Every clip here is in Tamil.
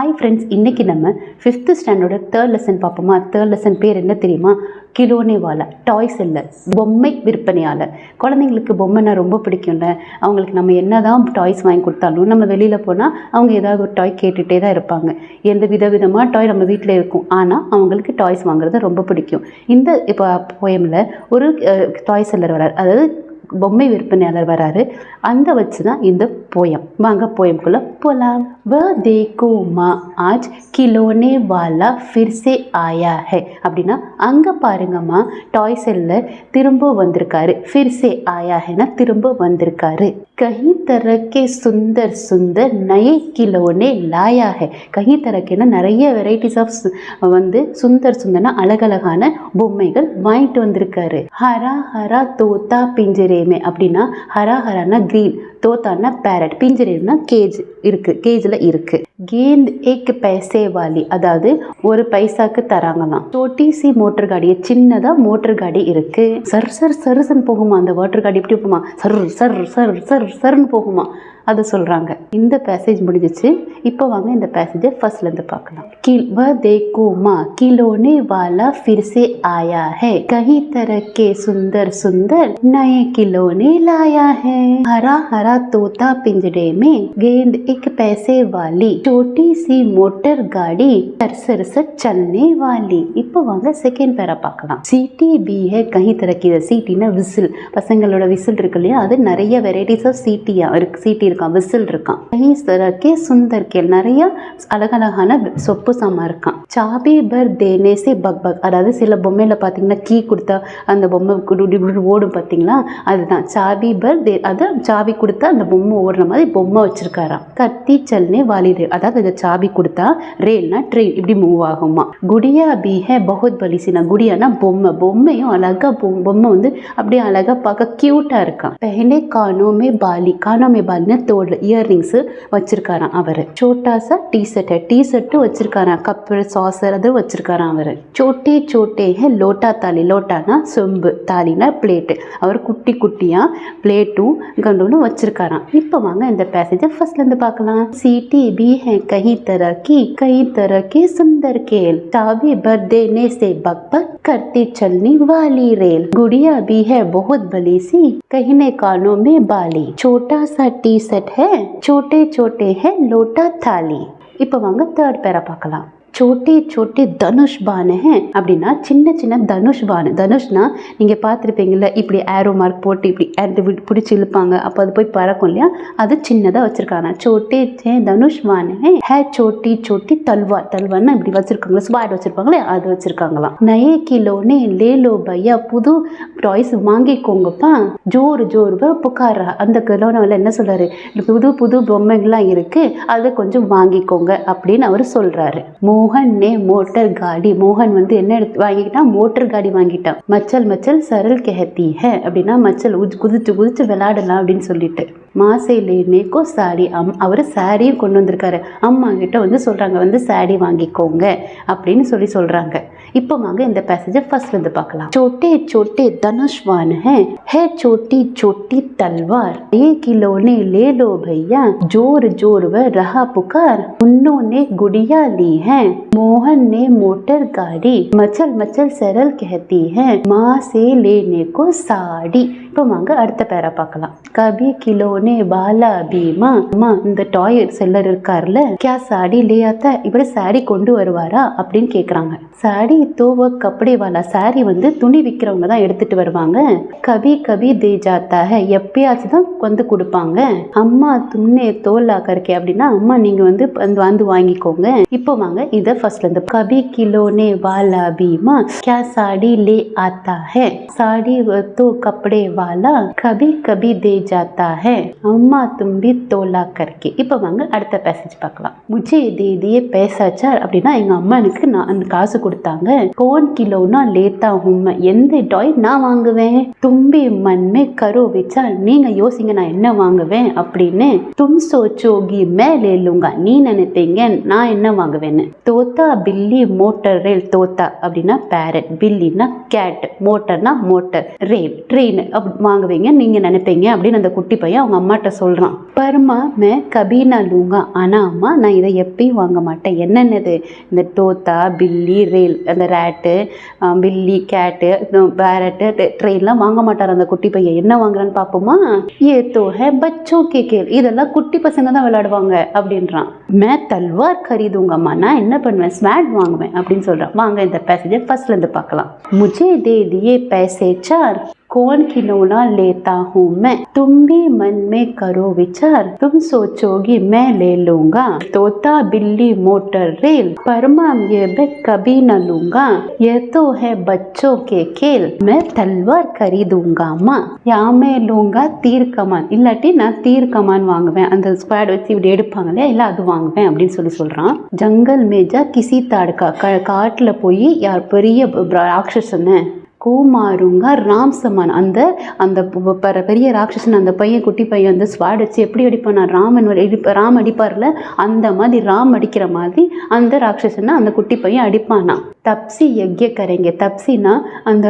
ஹாய் ஃப்ரெண்ட்ஸ், இன்றைக்கி நம்ம 5th ஸ்டாண்டர்டோட 3rd லெசன் பார்ப்போமா. 3rd லெசன் பேர் என்ன தெரியுமா? கிலோனே வாலா, டாய் செல்லர், பொம்மை விற்பனையாளர். குழந்தைங்களுக்கு பொம்மைனா ரொம்ப பிடிக்கும்ல. அவங்களுக்கு நம்ம என்ன தான் டாய்ஸ் வாங்கி கொடுத்தாலும் நம்ம வெளியில் போனால் அவங்க ஏதாவது ஒரு டாய் கேட்டுகிட்டே தான் இருப்பாங்க. எந்த விதவிதமாக டாய் நம்ம வீட்டில் இருக்கும், ஆனால் அவங்களுக்கு டாய்ஸ் வாங்குறது ரொம்ப பிடிக்கும். இந்த இப்போ போயமில் ஒரு டாய் செல்லர் வரார், அதாவது பொம்மை விற்பனையாளர் வராரு. அந்த வச்சு தான் இந்த போயம். வாங்க போயம்குள்ளே போகலாம். வ தேக்கோ மா ஆஜ் கிலோனே வாலா ஃபிர் சே ஆயா ஹே. அப்படின்னா அங்கே பாருங்கம்மா, டாய் செல்லர் திரும்ப வந்திருக்காரு. ஃபிர் சே ஆயா ஹேனா திரும்ப வந்திருக்காரு. கஹி தரக்கே சுந்தர் சுந்தர் நயே கிலோனே லாயா ஹே. கஹி தரக்கேன்னா நிறைய வெரைட்டிஸ் ஆஃப் வந்து சுந்தர் சுந்தர்னா அழகழகான பொம்மைகள் வாங்கிட்டு வந்திருக்காரு. ஹரா ஹரா தோத்தா பிஞ்சரேமே. அப்படின்னா ஹரா ஹரானா கிரீன், தோத்தானா பேரட், பிஞ்சரேனா கேஜ் இருக்கு, கேஜில் இருக்கு. கேந்த் ஏக் பைசே வாலி, அதாவது ஒரு பைசாக்கு தராங்களாம். சோட்டி சி மோட்டர் காடி, சின்னதாக மோட்டர் காடி இருக்கு. சர் சர் சருசன் போகுமா அந்த வாட்டர் காடி, எப்படி போகுமா? சர் சர் சர் சர் சர்ன்னு போகுமா, அதை சொல்கிறாங்க. இந்த பேசேஜ் முடிஞ்சிச்சு. இப்போ வாங்க இந்த பேசேஜை ஃபர்ஸ்ட்லேருந்து பார்க்கலாம். வ தேக்கோ மா கிலோனே வாலா ஃபிர் சே ஆயா ஹே, கஹி तरह के सुंदर सुंदर नए खिलौने लाया है. हरा हरा तोता पिंजरे में, गेंद एक पैसे वाली, छोटी सी मोटर गाड़ी, सरसर से चलने वाली. இப்போ வாங்க செகண்ட் பேரா பார்க்கலாம். सीटी भी है कहीं तरह की. सीटीனா விசில், பசங்களோட விசில் இருக்கு இல்லையா, அது நிறைய வெரைட்டிஸ் ஆஃப் சீட்டியா இருக்கு. சீட்டி இருக்கான், விசில் இருக்கான். कहीं तरह के सुंदर के, நிறைய அழகழகான சொப்பு சாமான் இருக்கான். சாபி பர் தேனே சே பக் பக், அதாவது சில பொம்மையில பார்த்தீங்கன்னா கீ கொடுத்தா அந்த பொம்மை ஓடும் பார்த்தீங்களா, அதுதான் சாபி பர் தே. அது சாபி கொடுத்தா அந்த பொம்மை ஓடுற மாதிரி பொம்மை வச்சிருக்காராம். கத்தி சல்னே வாலி ரேல், அதாவது அந்த சாபி கொடுத்தா ரேல்னா ட்ரெயின் இப்படி மூவ் ஆகுமா. குடியா பி ஹே பஹுத் பலிசினா, குடியானா பொம்மை, பொம்மையும் அழகா பொம்மை வந்து அப்படியே அழகா பார்க்க கியூட்டா இருக்கான். பெஹனே கானோமே பாலி, கானோமே பாலினா தோல், இயர்ரிங்ஸ் வச்சிருக்காராம் அவரு. சோட்டா சா டீ ஷர்ட், டீ ஷர்ட்டும் வச்சிருக்காராம். கப்பு சாசர் அது வச்சிருக்காராம் அவரு. சோட்டே சோட்டே ஹே லோட்டா தாலி, லோட்டானா சொம்பு, தாலினா பிளேட்டு. அவர் குட்டி குட்டியா பிளேட்டும் கண்டோனும் வச்சிருக்காராம். இப்போ வாங்க இந்த பேசேஜை ஃபர்ஸ்ட்ல இருந்து பார்க்கலாம். सीटी भी है कई तरह की सुंदर खेल, चाबी भर देने से बक बक करती चलने वाली रेल, गुड़िया भी है बहुत बड़ी सी, कहने कानों में बाली, छोटा सा टी शर्ट है, छोटे छोटे है लोटा थाली. இப்போ வாங்க தேர்ட் பேரா பார்க்கலாம். छोटे छोटे தனுஷ் பானை ஹே, அப்படின்னா சின்ன சின்ன தனுஷ் பானை. தனுஷ்னா நீங்கள் பார்த்துருப்பீங்கள்ல, இப்படி ஏரோ மார்க் போட்டு இப்படி பிடிச்சி இழுப்பாங்க, அப்போ அது போய் பறக்கும் இல்லையா, அது சின்னதாக வச்சுருக்காங்க. சோட்டே தனுஷ் பானை ஹே சோட்டி சோட்டி தல்வார், தல்வார்னா இப்படி வச்சுருக்காங்களா, ஸ்வாட் வச்சுருப்பாங்களே, அது வச்சுருக்காங்களாம். நயே கிலோனே லேலோ பையா, புது டாய்ஸ் வாங்கிக்கோங்கப்பா. ஜோர் ஜோர்வா புகாரா, அந்த கிலோனாவில் என்ன சொல்கிறாரு, புது புது பொம்மைகள்லாம் இருக்குது, அதை கொஞ்சம் வாங்கிக்கோங்க அப்படின்னு அவர் சொல்கிறாரு. மோகன் நே மோட்டர் காடி, மோகன் வந்து என்ன எடுத்து வாங்கிட்டான், மோட்டர் காடி வாங்கிட்டான். மச்சல் மச்சல் சரல் கஹத்தி ஹே, அப்படின்னா மச்சல் குதிச்சு குதிச்சு விளையாடலாம் அப்படின்னு சொல்லிட்டு. மாசை லேனேக்கோ சாடி, அவர் சாரியும் கொண்டு வந்திருக்காரு. அம்மா கிட்ட வந்து சொல்றாங்க, வந்து சாரி வாங்கிக்கோங்க அப்படின்னு சொல்றாங்க. இப்போ வாங்க இந்த பேசேஜை ஃபர்ஸ்ட்ல இருந்து பார்க்கலாம். छोटे छोटे धनुष्वान है छोटी छोटी तलवार, ये खिलौने ले लो भैया, जोर जोर व रहा पुकार, उन्होंने गुड़िया ली है, मोहन ने मोटर गाड़ी, मचल मचल सरल कहती है, माँ से लेने को साड़ी. இப்போ வாங்க அடுத்த பேரா பார்க்கலாம். கபி கிலோனே பாலா பீமா, அம்மா இந்த டாய் செல்லர் இருக்கார்ல, கியா சாடி லே ஆத்தா, இப்படி சாடி கொண்டு வருவாரா அப்படின்னு கேட்குறாங்க. சாடி தோவ கப்படே வாலா, சாரி வந்து துணி விற்கிறவங்க தான் எடுத்துட்டு வருவாங்க. கபி கபி தே ஜாத்தா ஹே, எப்பயாச்சும் தான் வந்து கொடுப்பாங்க. அம்மா துண்ணே தோலா கருக்கே, அப்படின்னா அம்மா நீங்க வந்து வாங்கிக்கோங்க. இப்போ வாங்க இதை ஃபர்ஸ்ட்ல இருந்து. கபி கிலோனே வாலா பீமா கியா சாடி லே ஆத்தா ஹே, சாடி தோ கப்படே वाला कभी कभी दे जाता है, अम्मा तुम भी तोला करके. இப்போ வாங்க அடுத்த பேசேஜ் பார்க்கலாம். முझे दे दिए पैसा चार, அப்படின்னா எங்க அம்மா எனக்கு அந்த காசு கொடுத்தாங்க. कौन खिलौना लेता हूं मैं, எந்த டாய் நான் வாங்குவேன். தும்பி மண்மே கரோ வச்சா, நீங்க யோசிங்க நான் என்ன வாங்குவேன் அப்படின்னு. தும் சோச்சோகி மே லே லூங்கா, நீ நினைப்பீங்க நான் என்ன வாங்குவேன்னு. தோத்தா பில்லி மோட்டர் ரேல், தோத்தா அப்படின்னா பேரட், பில்லின்னா கேட், மோட்டர்னா மோட்டர், ரேல் ட்ரெயின் வாங்குவீங்க நீங்க நினைப்பீங்க அப்படின்னு அந்த குட்டி பையன் அவங்க அம்மாட்ட சொல்றான். பர்மா மே கபீனா லூங்கா, ஆனா அம்மா நான் இதை எப்பயும் வாங்க மாட்டேன். என்னென்னது, இந்த தோத்தா பில்லி ரேல், அந்த ரேட்டு பில்லி கேட்டு பேரட்டு ட்ரெயின்லாம் வாங்க மாட்டார் அந்த குட்டி பையன். என்ன வாங்குறான்னு பார்ப்போமா. ஏ தோ ஹே பச்சோ கே கேல், இதெல்லாம் குட்டி பசங்க தான் விளையாடுவாங்க அப்படின்றான். மே தல்வார் கரீதுங்கம்மா, நான் என்ன பண்ணுவேன் ஸ்வாட் வாங்குவேன் அப்படின்னு சொல்றான். வாங்க இந்த பேசேஜை ஃபர்ஸ்ட்ல இருந்து பார்க்கலாம். मुझे दे दिए पैसे चार, कौन खिलौना लेता हूँ मैं, तुम भी मन में करो विचार, तुम सोचोगी मैं ले लूंगा. तोता बिल्ली मोटर रेल, परमा ये मैं कभी न लूंगा. ये तो है बच्चों के खेल, मैं तलवार खरीदूंगा माँ. या मैं लूंगा तीर कमान, இல்லாட்டி நான் தீர் கமான் வாங்குவேன், அந்த ஸ்குவாட் வச்சு இப்படி எடுப்பாங்க இல்லையா, இல்லை அது வாங்குவேன் அப்படின்னு சொல்றான். ஜங்கல் மேஜா கிசி தாடுக்கா, காட்டுல போய் யார் பெரிய ராட்சசன்னு கோமாருங்க ராம் சமான், அந்த அந்த பெரிய ராட்சசன் அந்த பையன் குட்டி பையன் வந்து ஸ்வாட் வச்சு எப்படி அடிப்பானா, ராம் அடிப்பார்ல அந்த மாதிரி ராம் அடிக்கிற மாதிரி அந்த ராட்சசனை அந்த குட்டி பையன் அடிப்பானா. தப்சி யக்ய கரைங்க, தப்சினா அந்த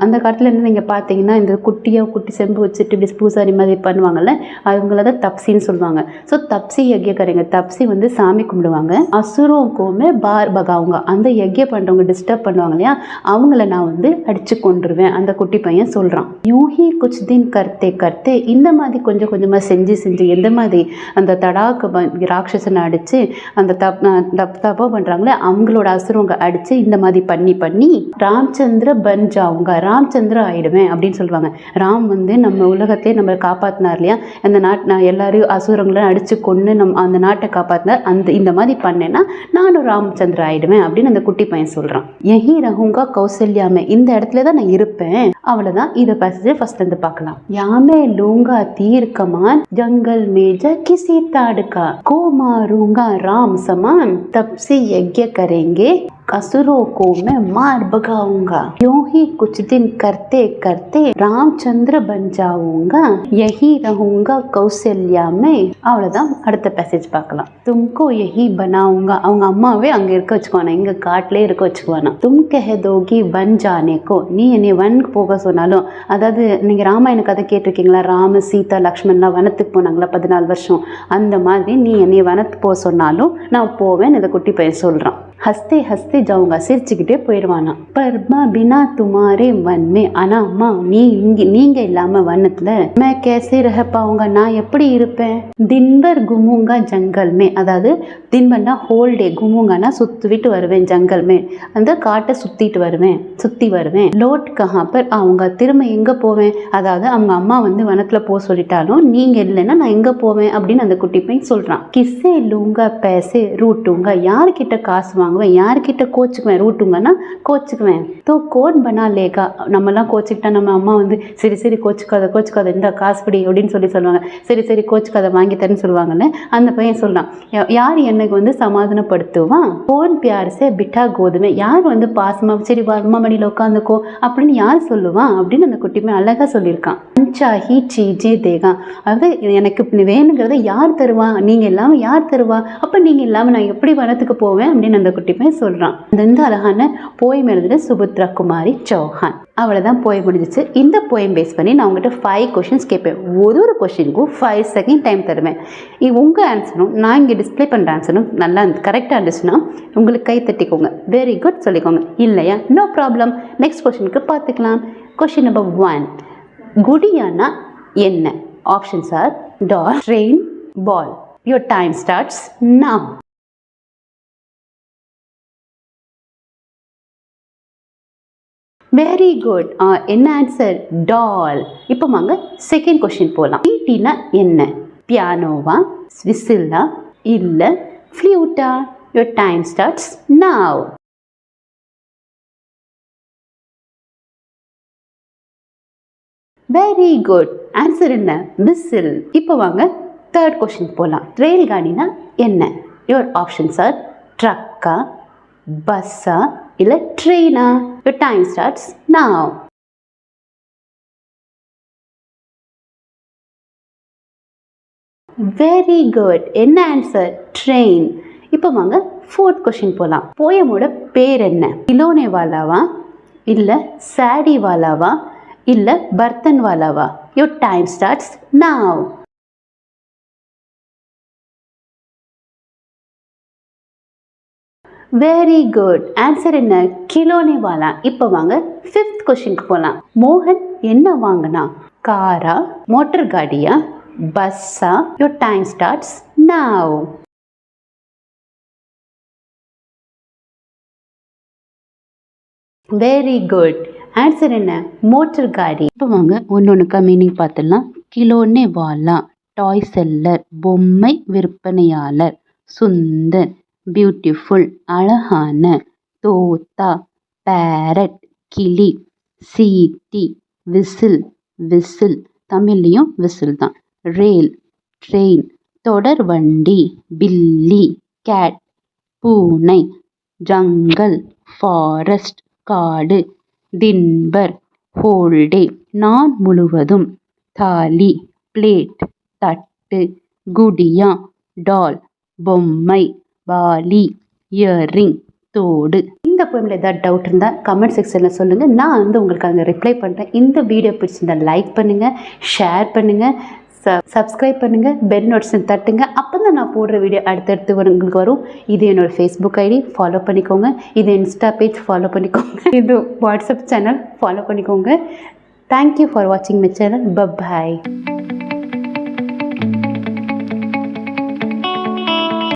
அந்த காலத்தில் இருந்து நீங்கள் பார்த்தீங்கன்னா இந்த குட்டி செம்பு வச்சுட்டு இப்படி பூசாரி மாதிரி பண்ணுவாங்கல்ல, அவங்கள தான் தப்சின்னு சொல்லுவாங்க. ஸோ தப்சி யக்ய கரைங்க, தப்சி வந்து சாமி கும்பிடுவாங்க. அசுரோக்கோமே பார் பகாவுங்க, அந்த யக்ய பண்ணுறவங்க டிஸ்டர்ப் பண்ணுவாங்க இல்லையா, அவங்கள நான் வந்து அடிச்சு கொண்டுருவேன் அந்த குட்டி பையன் சொல்கிறான். யூஹி குச் தின் கர்த்தே கர்த்தே, இந்த மாதிரி கொஞ்சம் கொஞ்சமாக செஞ்சு எந்த மாதிரி அந்த தடாக்கு ராட்சசனை அடித்து அந்த தப்பா பண்ணுறாங்களே அவங்களோட அசுரவங்க அடித்து இந்த மாதிரி பண்ணி ராமச்சந்திர பன் ஜாவுங்க, ராமச்சந்திர ஆயிடுவேன் அப்படின்னு சொல்லுவாங்க. ராம் வந்து நம்ம உலகத்தையே நம்ம காப்பாத்தினார் இல்லையா, அந்த நான் எல்லாரையும் அசுரங்களை அடிச்சு கொண்டு அந்த நாட்டை காப்பாத்தினார், இந்த மாதிரி பண்ணேன்னா நானும் ராமச்சந்திர ஆயிடுவேன் அப்படின்னு அந்த குட்டி பையன் சொல்றான். யஹி ரஹுங்கா கௌசல்யாமே, இந்த இடத்துல தான் நான் இருப்பேன். அவ்வளவுதான். இதை பேச ஃபர்ஸ்ட் வந்து பார்க்கலாம். யாமே லூங்கா தீர் கமான், ஜங்கல் மேஜா கிசி தாடுக்கா, को मारूंगा राम समान, तब से यज्ञ करेंगे असुरों को मैं मार भगाऊंगा. यूं ही कुछ दिन करते करते रामचंद्र बन जाऊंगा, यही रहूंगा कौशल्या में. அவ்வளவுதான். அடுத்த பேசேஜ் பார்க்கலாம். तुमको यही बनाऊंगा, அவங்க அம்மாவே அங்க இருக்க வச்சுக்குவானா, இங்க காட்டிலே இருக்க வச்சுக்குவானா. तुम कह दोगी वन जाने को, நீ என்னை வனுக்கு போக சொன்னாலும், அதாவது நீங்க ராமாயண கதை கேட்டிருக்கீங்களா, ராம சீதா லக்ஷ்மண்லாம் வனத்துக்கு போனாங்களா 14 வருஷம், அந்த மாதிரி நீ என்னை வனத்துக்கு போக சொன்னாலும் நான் போவேன் இந்த குட்டி பையன் சொல்றான். ஹஸ்தே ஹஸ்தே ஜவுங்க, சிரிச்சுக்கிட்டே போயிடுவானா. பர்மா பினா துமாரே வன்மே, ஆனா அம்மா நீங்க இல்லாம வனத்துல மே கேசே ரஹ பாவுங்க, நான் எப்படி இருப்பேன். தின்பர் குமுங்கா ஜங்கல் மே, அதாவது தின்பர்னா ஹோல் டே, குமுங்கன்னா சுத்திட்டு வருவேன், ஜங்கல் மே அந்த காட்டை சுத்தி வருவேன். லோட் கஹா பர், அவங்க திரும்ப எங்க போவேன், அதாவது அவங்க அம்மா வந்து வனத்துல போக சொல்லிட்டாலும் நீங்க இல்லைன்னா நான் எங்க போவேன் அப்படின்னு அந்த குட்டி பையன் சொல்றான். கிஸ்ஸே லூங்கா பேசே ரூட்டுங்க, யார்கிட்ட காசு வாங்குவேன், யார்கிட்ட கோச்சுக்குவேன், ரூட்டுங்கன்னா கோச்சுக்குவேன். தோ கோட் பனா லேகா, நம்மலாம் கோச்சுக்கிட்டா நம்ம அம்மா வந்து சரி கோச்சுக்காத இந்த காசு பிடி அப்படின்னு சொல்லுவாங்க. சரி கோச்சுக்காத வாங்கி தரேன்னு சொல்லுவாங்கல்ல, அந்த பையன் சொல்றான். யார் எனக்கு வந்து சமாதானப்படுத்துவான். போன் பியார்சே பிட்டா கோதுமை, யார் வந்து பாசமா சரி அம்மா மடியில் உட்காந்துக்கோ அப்படின்னு யார் சொல்லுவான் அப்படின்னு அந்த குட்டிமே அழகா சொல்லியிருக்கான். அஞ்சாஹி சீஜே தேகா, அதாவது எனக்கு வேணுங்கிறத யார் தருவா, நீங்க இல்லாம யார் தருவா, அப்ப நீங்க இல்லாம நான் எப்படி வனத்துக்கு போவேன் அப்படின்னு அந்த குட்டி பையன் சொல்றான். இந்த அழகான போயம் எழுதுற சுபத்ரா குமாரி சௌஹான். அவ்வளவுதான் போயம் முடிஞ்சிச்சு. இந்த போயம் பேஸ் பண்ணி நான் உங்ககிட்ட 5 கொஸ்டின்ஸ் கேட்பேன். ஒரு கொஸ்டினுக்கும் 5 செகண்ட் டைம் தருவேன். உங்க ஆன்சரும் நான் இங்கே டிஸ்பிளே பண்ற ஆன்சரும் நல்லா கரெக்டாக இருந்துச்சுன்னா உங்களுக்கு கை தட்டிக்கோங்க, வெரி குட் சொல்லிக்கோங்க. இல்லையா நோ ப்ராப்ளம், நெக்ஸ்ட் கொஸ்டினுக்கு பார்த்துக்கலாம். கொஸ்டின் நம்பர் 1, குடியானா என்ன? Options are doll, train, ball. Your time starts now. Very good. என்ன ஆன்சர்? டால். இப்போ வாங்க செகண்ட் கொஸ்டின் போகலாம். ஈட்டினா என்ன? பியானோவா, விசிலா, இல்லை ஃப்ளூட்டா? Your time starts now. Very good. Answer என்ன? விசில். இப்போ வாங்க தேர்ட் கொஸ்டின் போகலாம். ரயில் காடினா என்ன? யுவர் ஆப்ஷன்ஸ் ஆர் ட்ரக்கா, பஸ்ஸா, இல்லை ட்ரெயினா? Your time starts now. Very good. என்ன ஆன்சர்? ட்ரெயின். இப்போ வாங்க ஃபோர்த் கொஷின் போகலாம். போயமோட பேர் என்ன? கிலோனே வாலாவா, இல்லை சாடி வாலாவா, இல்லை பர்த்தன் வாலாவா? Your time starts now. Very good. Answer என்ன? கிலோனே வாலா. இப்போ வாங்க ஃபிஃப்த் கொஷினுக்கு போகலாம். மோகன் என்ன வாங்கினா? காரா, மோட்டர் காடியா, பஸ்ஸா? Your time starts now. Very good. Answer என்ன? மோட்டர் காடி. இப்போ வாங்க ஒன்னொன்னுக்கா மீனிங் பார்த்துடலாம். கிலோனே வாலா டாய் செல்லர், பொம்மை விற்பனையாளர். சுந்தர் பியூட்டிஃபுல் அழகான. தோத்தா பேரட் கிளி. சீட்டி விசில் விசில், தமிழ்லையும் விசில் தான். ரேல் ட்ரெயின். தொடர் வண்டி பில்லி கேட். பூனை ஜங்கல் ஃபாரஸ்ட் காடு. தின்பர் ஹோல்டே நாள் முழுவதும். தாலி பிளேட் தட்டு. குடியா டால் பொம்மை. பாலி இயர்ரிங் தோடு. இந்த போயமில் ஏதாவது டவுட் இருந்தால் கமெண்ட் செக்ஷனில் சொல்லுங்கள். நான் வந்து உங்களுக்கு அங்கே ரிப்ளை பண்ணுறேன். இந்த வீடியோ பிடிச்சிருந்தா லைக் பண்ணுங்கள், ஷேர் பண்ணுங்கள், சப்ஸ்கிரைப் பண்ணுங்கள், பெல் நோட்டிஃபிகேஷன் தட்டுங்க. அப்போ தான் நான் போடுற வீடியோ அடுத்தடுத்து உங்களுக்கு வரும். இது என்னோடய ஃபேஸ்புக் ஐடி, ஃபாலோ பண்ணிக்கோங்க. இது இன்ஸ்டா பேஜ், ஃபாலோ பண்ணிக்கோங்க. இது வாட்ஸ்அப் சேனல், ஃபாலோ பண்ணிக்கோங்க. தேங்க்யூ ஃபார் வாட்சிங் மை சேனல். பை.